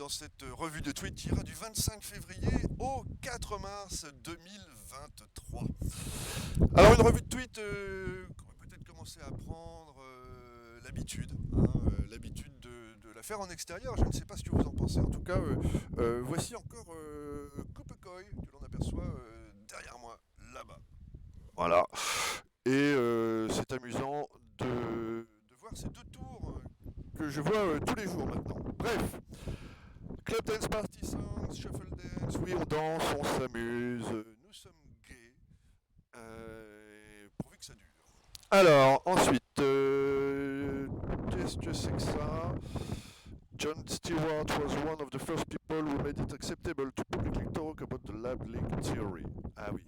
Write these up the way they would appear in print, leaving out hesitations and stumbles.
dans cette revue de tweet qui ira du 25 février au 4 mars 2023. Alors une revue de tweet qu'on va peut-être commencer à prendre l'habitude, l'habitude de la faire en extérieur. Je ne sais pas ce que vous en pensez. En tout cas, voici encore Copecoy que l'on aperçoit derrière moi, là-bas. Voilà. Et c'est amusant de voir ces deux tours que je vois tous les jours maintenant. Bref, Club Dance Party Songs, Shuffle Dance, oui on danse, on s'amuse, nous sommes gays, pourvu que ça dure. Alors, ensuite, qu'est-ce que c'est que ça? John Stewart was one of the first people who made it acceptable to publicly talk about the lab leak theory. Ah oui.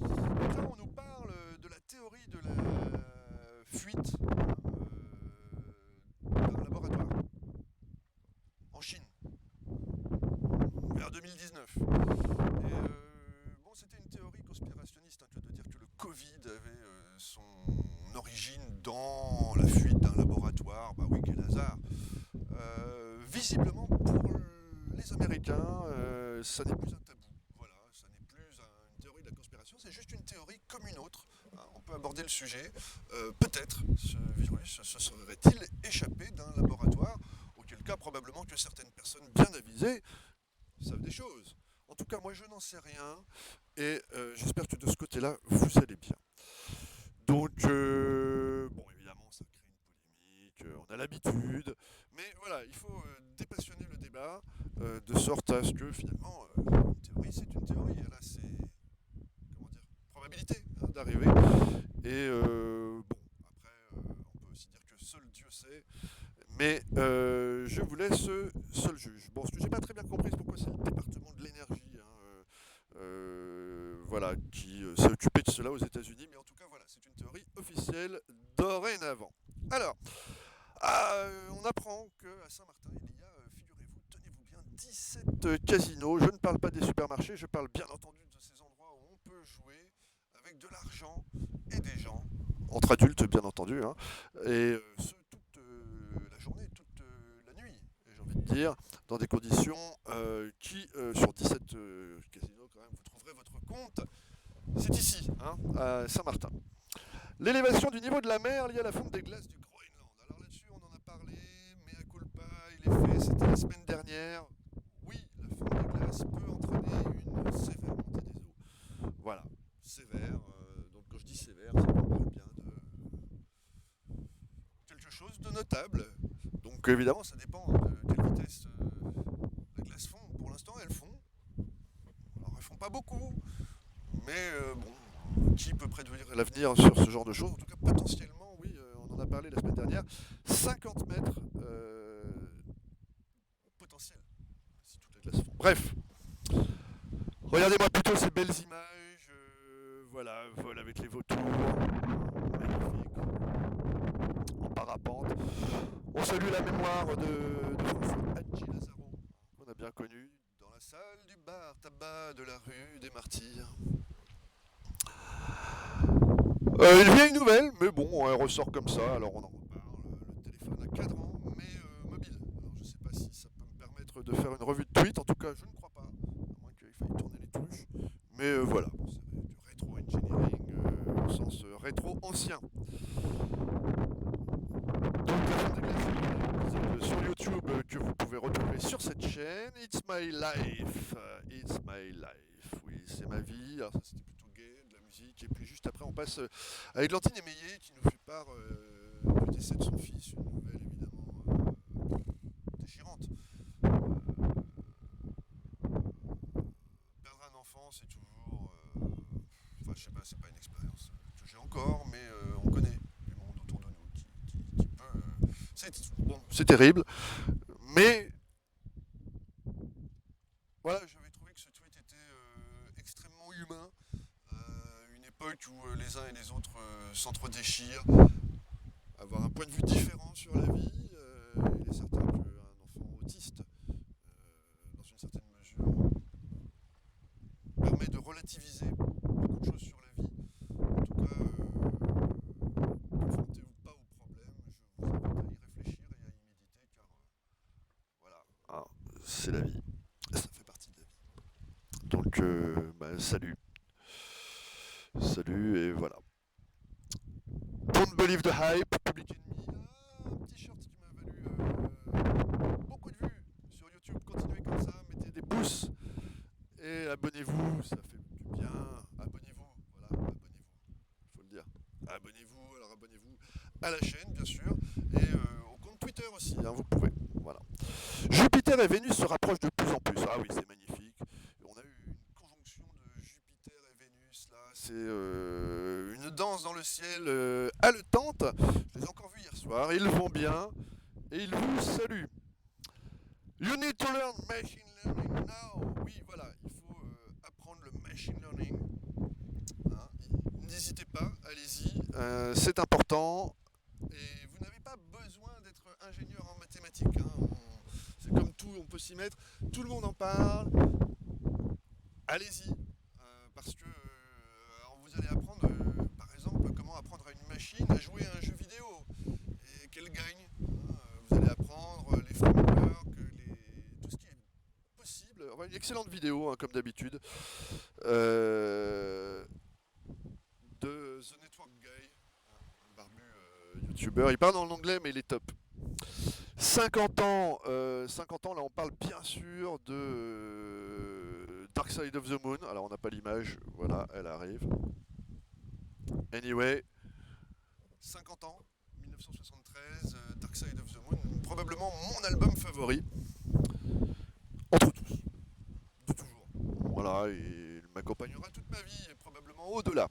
Donc là, on nous parle de la théorie de la fuite d'un laboratoire en Chine, vers 2019. Et bon, c'était une théorie conspirationniste que de dire que le Covid avait son origine dans la fuite d'un laboratoire. Bah oui, quel hasard. Visiblement, pour les Américains, ça n'est plus un tabou. Voilà, ça n'est plus une théorie de la conspiration, c'est juste une théorie comme une autre. On peut aborder le sujet. Peut-être ce virus se serait-il échappé d'un laboratoire, auquel cas probablement que certaines personnes bien avisées savent des choses. En tout cas, moi je n'en sais rien, et j'espère que de ce côté-là, vous allez bien. Donc, bon, évidemment, ça crée une polémique, on a l'habitude, mais voilà, il faut dépassionner le débat, de sorte à ce que finalement, une théorie, c'est une théorie, là, c'est, comment dire, probabilité d'arriver, et bon, après, on peut aussi dire que seul Dieu sait, mais je vous laisse seul juge. Bon, ce que j'ai pas très bien compris, c'est pourquoi c'est le département de l'énergie, voilà, qui s'est occupé de cela aux États-Unis, mais en tout cas, voilà, c'est une théorie officielle dorénavant. Alors, on apprend qu'à Saint-Martin, il y a, figurez-vous, tenez-vous bien, 17 casinos. Je ne parle pas des supermarchés, je parle bien entendu de ces endroits où on peut jouer avec de l'argent et des gens, entre adultes bien entendu, et ce toute la journée, toute la nuit, j'ai envie de dire, dans des conditions qui, sur 17 casinos quand même, vous trouverez votre compte. C'est ici, à Saint-Martin. L'élévation du niveau de la mer liée à la fonte des glaces du Groenland. Alors là-dessus, on en a parlé, mea culpa, il est fait, c'était la semaine dernière. Oui, la fonte des glaces peut entraîner une sévère montée des eaux. Voilà, sévère. Donc quand je dis sévère, c'est qu'on parle bien de quelque chose de notable. Donc évidemment, ça dépend de quelle vitesse la glace fond. Pour l'instant, elles font. Alors elles font pas beaucoup, mais bon, qui peut prédire l'avenir sur ce genre de choses? En tout cas, potentiellement, oui, on en a parlé la semaine dernière, 50 mètres potentiel, si toutes les glaces font. Bref, regardez-moi plutôt ces belles images, voilà, vol avec les vautours, magnifique, en parapente. On salue la mémoire de François Hadji Lazaro, qu'on a bien connu, dans la salle du bar tabac de la rue des Martyrs. Une vieille nouvelle, mais bon, elle ressort comme ça, alors on en reparle. Le téléphone à cadran, mais mobile. Alors je sais pas si ça peut me permettre de faire une revue de tweet, en tout cas je ne crois pas, à moins qu'il faille tourner les touches. Mais voilà, bon, c'est du rétro-engineering au sens rétro ancien. Donc la fin des glaces, sur YouTube que vous pouvez retrouver sur cette chaîne. It's my life, it's my life. Oui, c'est ma vie. Alors ça c'était plutôt gay, de la musique. Et puis juste après on passe avec Lantine Émeillé qui nous fait part du décès de son fils. Une nouvelle évidemment déchirante. Perdre un enfant c'est toujours... Enfin je sais pas, c'est pas une expérience que j'ai encore, mais on connaît du monde autour de nous qui peut... bon, c'est terrible, mais voilà, j'avais trouvé que ce tweet était extrêmement humain. Une époque où les uns et les autres s'entre-déchirent, avoir un point de vue différent sur la vie. Il est certain qu'un enfant autiste, dans une certaine mesure, permet de relativiser beaucoup de choses sur la vie. En tout cas, confrontez-vous pas au problème, je vous invite à y réfléchir et à y méditer, car voilà, Donc, salut. Salut, et voilà. Don't believe the hype, Public Enemy. Un t-shirt qui m'a valu beaucoup de vues sur YouTube. Continuez comme ça, mettez des pouces. Et abonnez-vous, ça fait du bien. Abonnez-vous, voilà, abonnez-vous. Il faut le dire. Abonnez-vous, alors abonnez-vous à la chaîne, bien sûr. Et au compte Twitter aussi, hein, vous pouvez. Voilà. Jupiter et Vénus se rapprochent de plus en plus. Ah oui, c'est magnifique. On a eu une conjonction de Jupiter et Vénus, là. C'est une danse dans le ciel haletante. Je les ai encore vus hier soir. Ils vont bien. Et ils vous saluent. You need to learn machine learning now. Oui, voilà, il faut apprendre le machine learning. Hein, n'hésitez pas, allez-y. C'est important. Et vous n'avez pas besoin d'être ingénieur en mathématiques. Hein. C'est comme tout, on peut s'y mettre. Tout le monde en parle. Allez-y. Parce que vous allez apprendre, par exemple, comment apprendre à une machine à jouer à un jeu vidéo. Et qu'elle gagne. Vous allez apprendre les frameworks, tout ce qui est possible. Une excellente vidéo, hein, comme d'habitude, de The Network Guy, un barbu youtubeur. Il parle en anglais, mais il est top. 50 ans, là on parle bien sûr de Dark Side of the Moon. Alors on n'a pas l'image, voilà, elle arrive. Anyway, 50 ans, 1973, Dark Side of the Moon, probablement mon album favori. Entre tous, de toujours. Voilà, et il m'accompagnera toute ma vie, et probablement au-delà.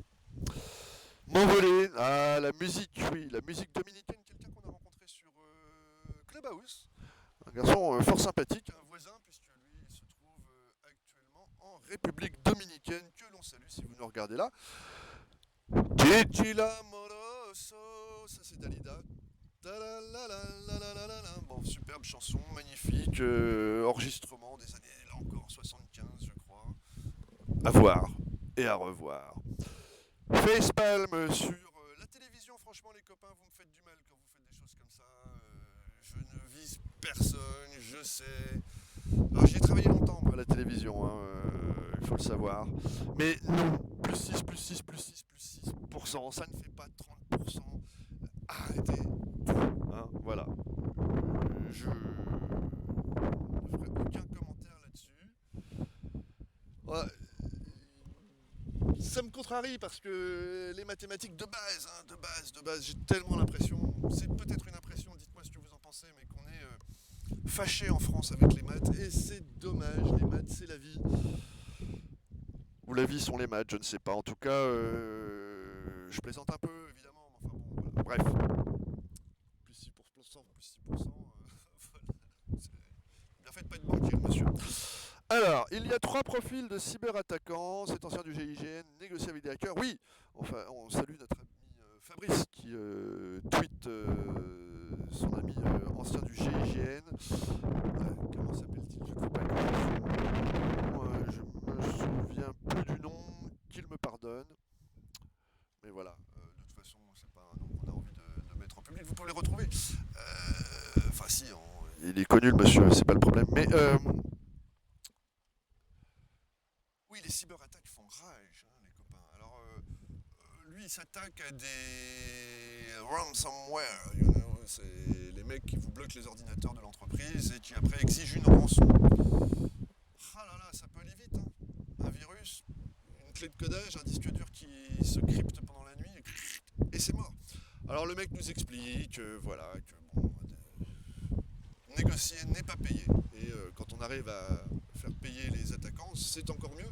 M'envoler, la musique, oui, la musique dominicaine, quelqu'un qu'on a rencontré sur Clubhouse, un garçon fort sympathique, un voisin, puisque lui il se trouve actuellement en République dominicaine, que l'on salue si vous nous regardez là. Gigi l'amoroso, ça c'est Dalida. Bon, superbe chanson, magnifique, enregistrement des années, là encore, 75 je crois. À voir et à revoir. Facepalm sur la télévision, franchement les copains, vous me faites du mal quand vous faites des choses comme ça. Je ne vise personne, je sais. Alors j'y ai travaillé longtemps moi, à la télévision, hein, il faut le savoir. Mais non, plus 6, plus 6, plus 6, plus 6%, ça ne fait pas 30%. Arrêtez tout, hein, voilà. Je ne ferai aucun commentaire là-dessus. Ouais. Ça me contrarie parce que les mathématiques de base, hein, de base, j'ai tellement l'impression, c'est peut-être une impression, dites-moi ce que vous en pensez, mais qu'on est fâché en France avec les maths, et c'est dommage, les maths c'est la vie. Ou la vie sont les maths, je ne sais pas. En tout cas, je plaisante un peu, évidemment, mais enfin bon, voilà. Bref. Plus 6%, plus 6%, voilà. C'est bien fait de pas être banquier, monsieur. Alors, il y a 3 profils de cyberattaquants. C'est ancien du GIGN, négocié avec des hackers. Oui, enfin, on salue notre ami Fabrice qui tweet son ami ancien du GIGN. Comment s'appelle-t-il? Je ne sais pas je me souviens plus du nom, qu'il me pardonne. Mais voilà, de toute façon, c'est pas un nom qu'on a envie de mettre en public. Vous pouvez le retrouver. Enfin, si, il est connu le monsieur, c'est pas le problème. Mais oui, les cyberattaques font rage, hein, les copains. Alors, lui, il s'attaque à des ransomware, c'est les mecs qui vous bloquent les ordinateurs de l'entreprise et qui après exigent une rançon. Ah là là, ça peut aller vite, hein. Un virus, une clé de codage, un disque dur qui se crypte pendant la nuit, et c'est mort. Alors le mec nous explique, voilà, que bon, négocier n'est pas payé. Et quand on arrive à faire payer les attaquants, c'est encore mieux.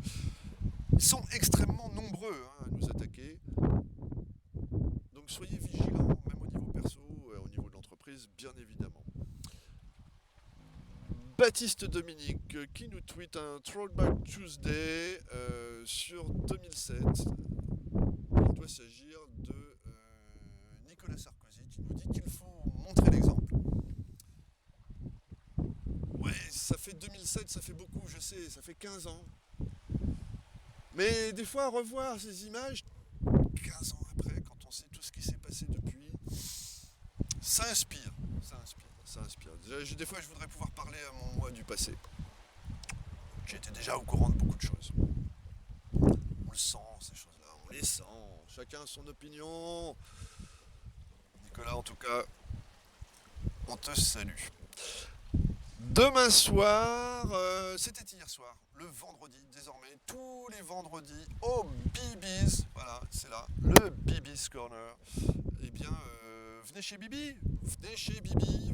Ils sont extrêmement nombreux, hein, à nous attaquer. Donc soyez vigilants, même au niveau perso, au niveau de l'entreprise, bien évidemment. Baptiste Dominique qui nous tweet un Throwback Tuesday sur 2007. Il doit s'agir de Nicolas Sarkozy qui nous dit qu'il faut montrer l'exemple. Ouais, ça fait 2007, ça fait beaucoup, je sais, ça fait 15 ans. Mais des fois, revoir ces images, 15 ans après, quand on sait tout ce qui s'est passé depuis, ça inspire, ça inspire, ça inspire. Des fois, je voudrais pouvoir parler à mon moi du passé, qui était déjà au courant de beaucoup de choses. chacun son opinion. Nicolas, en tout cas, on te salue. Demain soir, c'était hier soir, le vendredi désormais, tous les vendredis au Bibi's, voilà, c'est là, le Bibi's Corner. Eh bien, venez chez Bibi,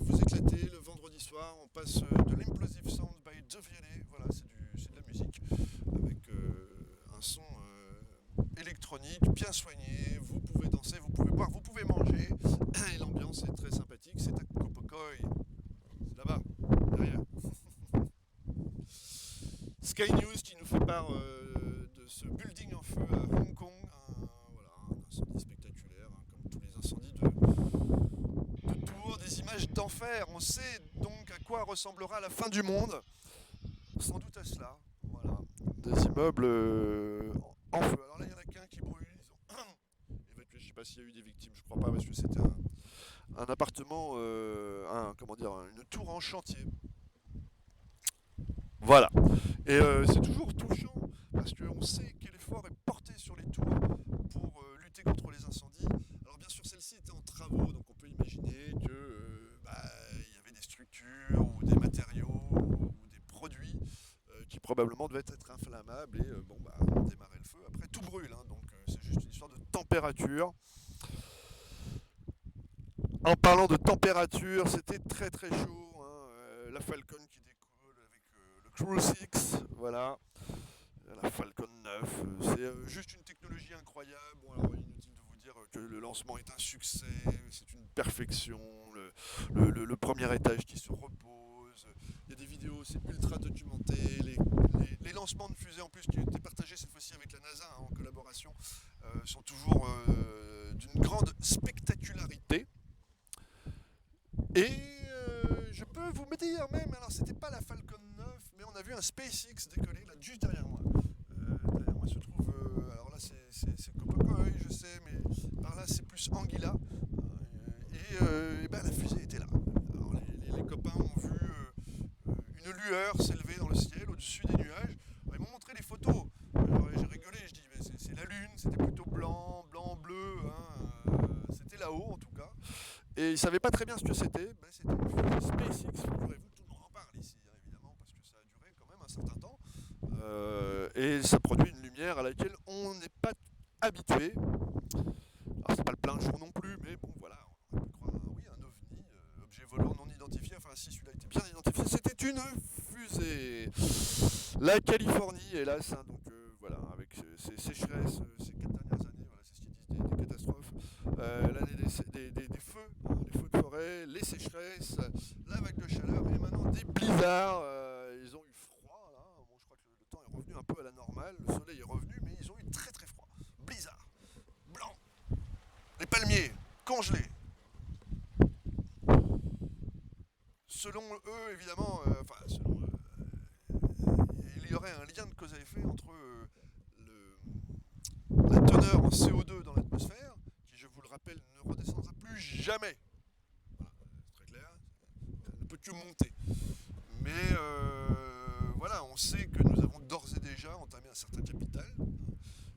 vous éclatez le vendredi soir, on passe de l'Implosive Sound by Devialet, voilà, c'est de la musique, avec un son électronique bien soigné, vous pouvez danser, vous pouvez boire, vous pouvez manger, et l'ambiance est très sympathique, c'est à Kopokoy, c'est là-bas, derrière. Sky News qui nous fait part de ce building en feu à Hong Kong, voilà, un incendie spectaculaire, hein, comme tous les incendies de Tours, des images d'enfer. On sait donc à quoi ressemblera la fin du monde, sans doute à cela. Voilà, des immeubles en feu. Alors là, il y en a qu'un qui brûle. Ils ont évacué, je ne sais pas s'il y a eu des victimes, je crois pas, parce que c'était un appartement, comment dire, une tour en chantier. Voilà. Et c'est toujours touchant parce qu'on sait quel effort est porté sur les tours pour lutter contre les incendies. Alors bien sûr celle-ci était en travaux, donc on peut imaginer que il y avait des structures ou des matériaux ou des produits qui probablement devaient être inflammables et on démarrait le feu. Après tout brûle, hein, donc c'est juste une histoire de température. En parlant de température, c'était très très chaud, hein, la Falcon qui décolle avec le Crew 6, voilà, la Falcon 9, c'est juste une technologie incroyable. Bon, alors inutile de vous dire que le lancement est un succès, c'est une perfection, le premier étage qui se repose, il y a des vidéos, c'est ultra documenté, les lancements de fusées en plus qui ont été partagés cette fois-ci avec la NASA, hein, en collaboration, sont toujours d'une grande spectacularité. Et je peux vous me dire même, alors c'était pas la Falcon 9, mais on a vu un SpaceX décoller là juste derrière moi. Derrière moi se trouve, alors là c'est Kopokoy, je sais, mais par là c'est plus Anguilla. Et la fusée était là. Alors les copains ont vu une lueur s'élever dans le ciel au-dessus des nuages. Alors, ils m'ont montré les photos. Alors, j'ai rigolé, je dis mais c'est la Lune, c'était plutôt blanc, bleu, hein, c'était là-haut en tout cas. Et ils ne savaient pas très bien ce que c'était. C'était une fusée SpaceX, figurez-vous, tout le monde en parle ici, hein, évidemment, parce que ça a duré quand même un certain temps. Et ça produit une lumière à laquelle on n'est pas habitué. Alors c'est pas le plein jour non plus, mais bon voilà, on peut croire un ovni, objet volant non identifié, enfin si celui-là était bien identifié, c'était une fusée. La Californie, hélas, hein, donc voilà, avec ces sécheresses, ces 4 dernières années, voilà, c'est ce qu'ils disent, des catastrophes, l'année des feux, hein, les feux de forêt, les sécheresses, la vague de chaleur et maintenant des blizzards. Ils ont eu froid là, bon je crois que le temps est revenu un peu à la normale, le soleil est revenu, mais ils ont eu très très froid. Blizzard, blanc, les palmiers congelés. Selon eux, évidemment, il y aurait un lien de cause à effet entre la teneur en CO2 dans l'atmosphère, qui, je vous le rappelle, ne redescendra plus jamais. Voilà, c'est très clair, elle ne peut que monter. Mais voilà, on sait que nous avons d'ores et déjà entamé un certain capital.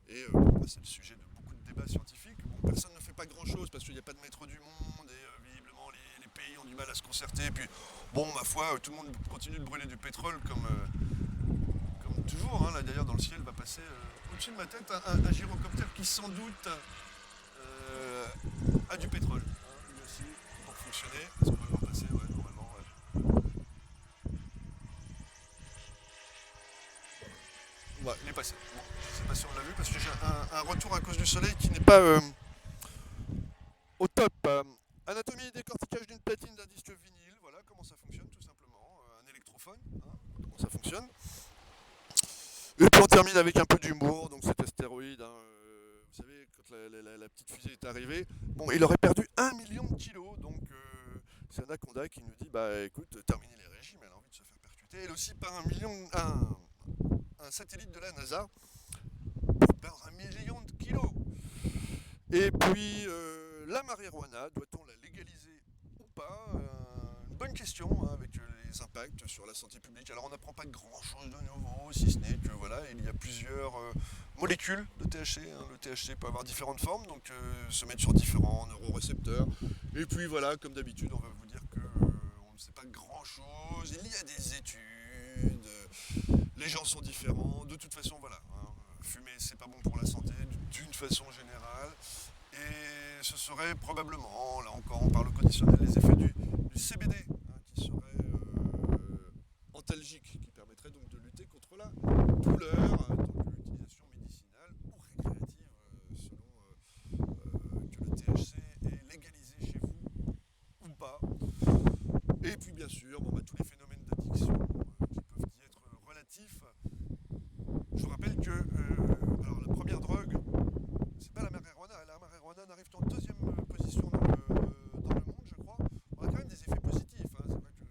Et c'est le sujet de beaucoup de débats scientifiques. Bon, personne ne fait pas grand-chose parce qu'il n'y a pas de maître du monde et visiblement les pays ont du mal à se concerter. Et puis, bon, ma foi, tout le monde continue de brûler du pétrole comme toujours. Hein. Là, d'ailleurs, dans le ciel va passer au-dessus de ma tête un gyrocoptère qui, sans doute, a du pétrole. Hein, lui aussi, pour fonctionner. Est-ce qu'on va le voir passer? Ouais, normalement, ouais. Ouais, il est passé. Bon, je sais pas si on l'a vu parce que j'ai un retour à cause du soleil qui n'est pas au top. Anatomie et décortiquage d'une platine d'un disque vinyle. Voilà comment ça fonctionne tout simplement. Un électrophone. Hein, comment ça fonctionne. Et puis on termine avec un peu d'humour. Donc cet astéroïde, hein, vous savez, quand la petite fusée est arrivée, bon, il aurait perdu 1 million de kilos. Donc c'est Anaconda qui nous dit, bah écoute, terminez les régimes, elle a envie de se faire percuter. Elle aussi par un satellite de la NASA pour perdre 1 million de kilos. Et puis, la marijuana, doit-on la légaliser ou pas? Une bonne question, hein, avec les impacts sur la santé publique. Alors, on n'apprend pas grand-chose de nouveau, si ce n'est que voilà, il y a plusieurs molécule de THC. Hein. Le THC peut avoir différentes formes, donc se mettre sur différents neurorécepteurs. Et puis voilà, comme d'habitude, on va vous dire que on ne sait pas grand-chose. Il y a des études, les gens sont différents. De toute façon, voilà, hein, fumer, c'est pas bon pour la santé d'une façon générale. Et ce serait probablement, là encore, on parle au conditionnel, les effets du CBD, hein, qui serait antalgique, qui permettrait donc de lutter contre la douleur, donc l'utilisation médicinale ou récréative, selon que le THC est légalisé chez vous ou pas. Et puis bien sûr, bon, bah, tous les phénomènes d'addiction qui peuvent y être relatifs. Je vous rappelle que alors la première drogue, c'est pas la marijuana. La marijuana arrive en deuxième position dans le monde, je crois. On a quand même des effets positifs. Hein. C'est vrai que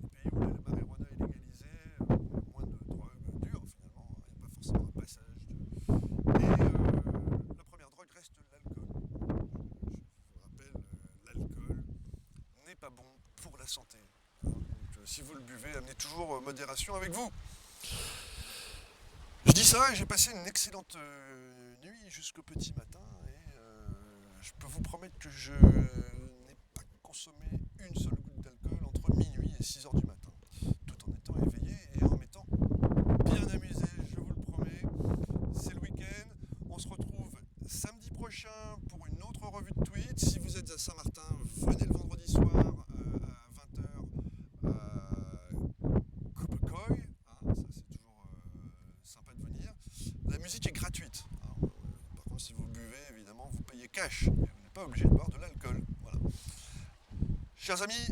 les pays où la marijuana est légalisée, il y a moins de drogues dures finalement. Il n'y a pas forcément un passage. Et la première drogue reste l'alcool. Je vous rappelle, l'alcool n'est pas bon pour la santé. Hein. Donc, si vous le buvez, amenez toujours modération avec vous. Je dis ça et j'ai passé une excellente nuit jusqu'au petit matin et je peux vous promettre que je n'ai pas consommé une seule goutte d'alcool entre minuit et 6 heures du matin, tout en étant éveillé et en m'étant bien amusé, je vous le promets. C'est le week-end, on se retrouve samedi prochain pour une autre revue de tweets. Si vous êtes à Saint-Martin, venez le vendredi soir à 20h à Copecoy, hein, ça c'est toujours sympa de venir. La musique est gratuite. Hein. Par contre, si vous buvez, évidemment, vous payez cash. Et vous n'êtes pas obligé de boire de l'alcool. Voilà. Chers amis,